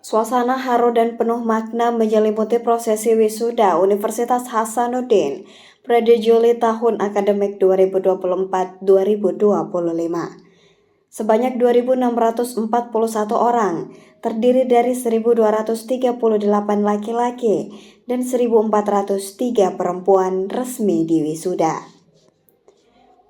Suasana haru dan penuh makna menyelimuti prosesi wisuda Universitas Hasanuddin periode Juli tahun akademik 2024-2025. Sebanyak 2.641 orang, terdiri dari 1.238 laki-laki dan 1.403 perempuan resmi di wisuda.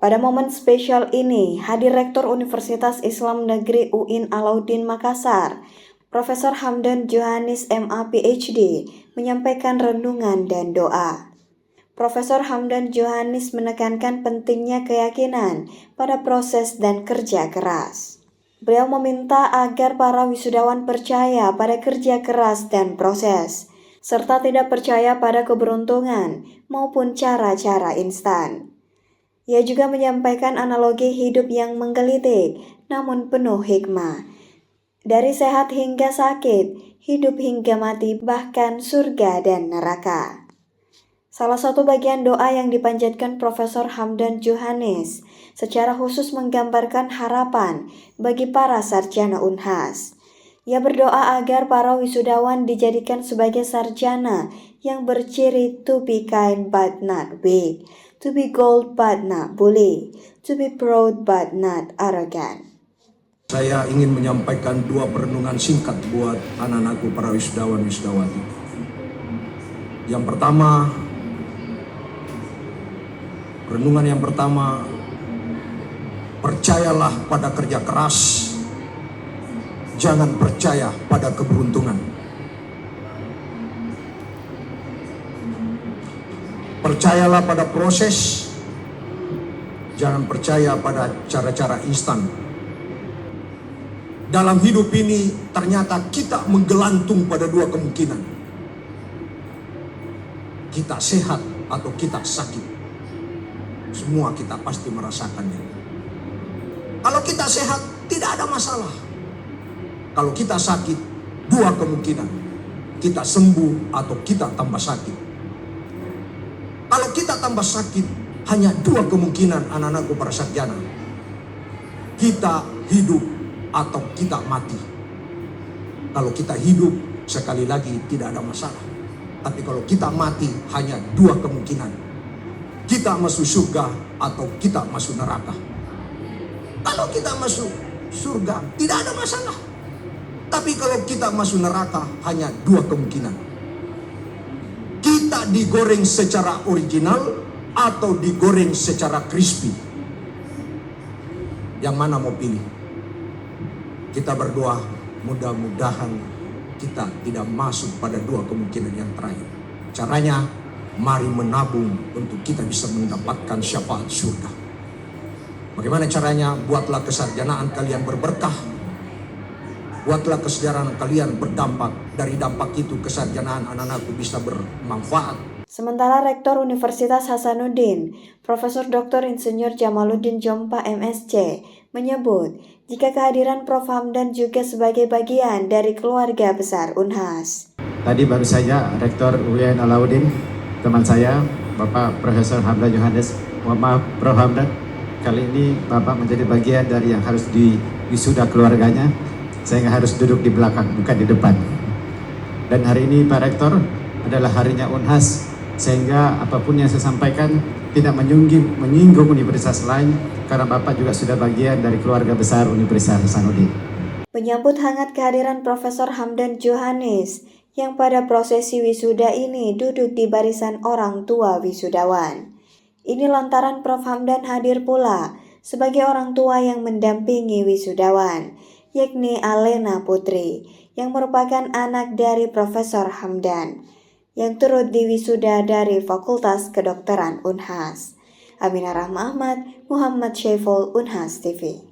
Pada momen spesial ini, hadir Rektor Universitas Islam Negeri UIN Alauddin Makassar, Profesor Hamdan Johannes MA PhD, menyampaikan renungan dan doa. Profesor Hamdan Johannes menekankan pentingnya keyakinan pada proses dan kerja keras. Beliau meminta agar para wisudawan percaya pada kerja keras dan proses, serta tidak percaya pada keberuntungan maupun cara-cara instan. Ia juga menyampaikan analogi hidup yang menggelitik namun penuh hikmah. Dari sehat hingga sakit, hidup hingga mati, bahkan surga dan neraka. Salah satu bagian doa yang dipanjatkan Profesor Hamdan Johannes secara khusus menggambarkan harapan bagi para sarjana Unhas. Ia berdoa agar para wisudawan dijadikan sebagai sarjana yang berciri to be kind but not weak, to be gold but not bully, to be proud but not arrogant. Saya ingin menyampaikan dua perenungan singkat buat anak-anakku para wisudawan-wisudawati. Yang pertama, renungan yang pertama, percayalah pada kerja keras, jangan percaya pada keberuntungan. Percayalah pada proses, jangan percaya pada cara-cara instan. Dalam hidup ini ternyata kita menggelantung pada dua kemungkinan. Kita sehat atau kita sakit. Semua kita pasti merasakannya. Kalau kita sehat, tidak ada masalah. Kalau kita sakit, dua kemungkinan. Kita sembuh atau kita tambah sakit. Kalau kita tambah sakit, hanya dua kemungkinan anak-anakku para sarjana. Kita hidup atau kita mati. Kalau kita hidup, sekali lagi tidak ada masalah. Tapi kalau kita mati, hanya dua kemungkinan. Kita masuk surga atau kita masuk neraka. Kalau kita masuk surga, tidak ada masalah. Tapi kalau kita masuk neraka, hanya dua kemungkinan. Kita digoreng secara original atau digoreng secara crispy. Yang mana mau pilih? Kita berdoa, mudah-mudahan kita tidak masuk pada dua kemungkinan yang terakhir. Caranya, mari menabung untuk kita bisa mendapatkan syafaat surga. Bagaimana caranya? Buatlah kesarjanaan kalian berberkah. Buatlah kesarjanaan kalian berdampak. Dari dampak itu kesarjanaan anak-anakku bisa bermanfaat. Sementara Rektor Universitas Hasanuddin, Profesor Dr. Insinyur Jamaluddin Jompa MSc, menyebut jika kehadiran Prof. Hamdan juga sebagai bagian dari keluarga besar Unhas. Tadi baru saja Rektor UIN Alauddin, teman saya, Bapak Profesor Hamdan Johannes, mohon maaf Prof. Hamdan, kali ini Bapak menjadi bagian dari yang harus diwisuda keluarganya, sehingga harus duduk di belakang, bukan di depan. Dan hari ini Pak Rektor adalah harinya Unhas, sehingga apapun yang saya sampaikan tidak menyinggung universitas lain, karena Bapak juga sudah bagian dari keluarga besar Universitas Hasanuddin. Menyambut hangat kehadiran Profesor Hamdan Johannes yang pada prosesi wisuda ini duduk di barisan orang tua wisudawan. Ini lantaran Prof. Hamdan hadir pula sebagai orang tua yang mendampingi wisudawan, yakni Alena Putri, yang merupakan anak dari Profesor Hamdan, yang turut diwisuda dari Fakultas Kedokteran Unhas. Aminah Rahma Ahmad, Muhammad Syaiful, Unhas TV.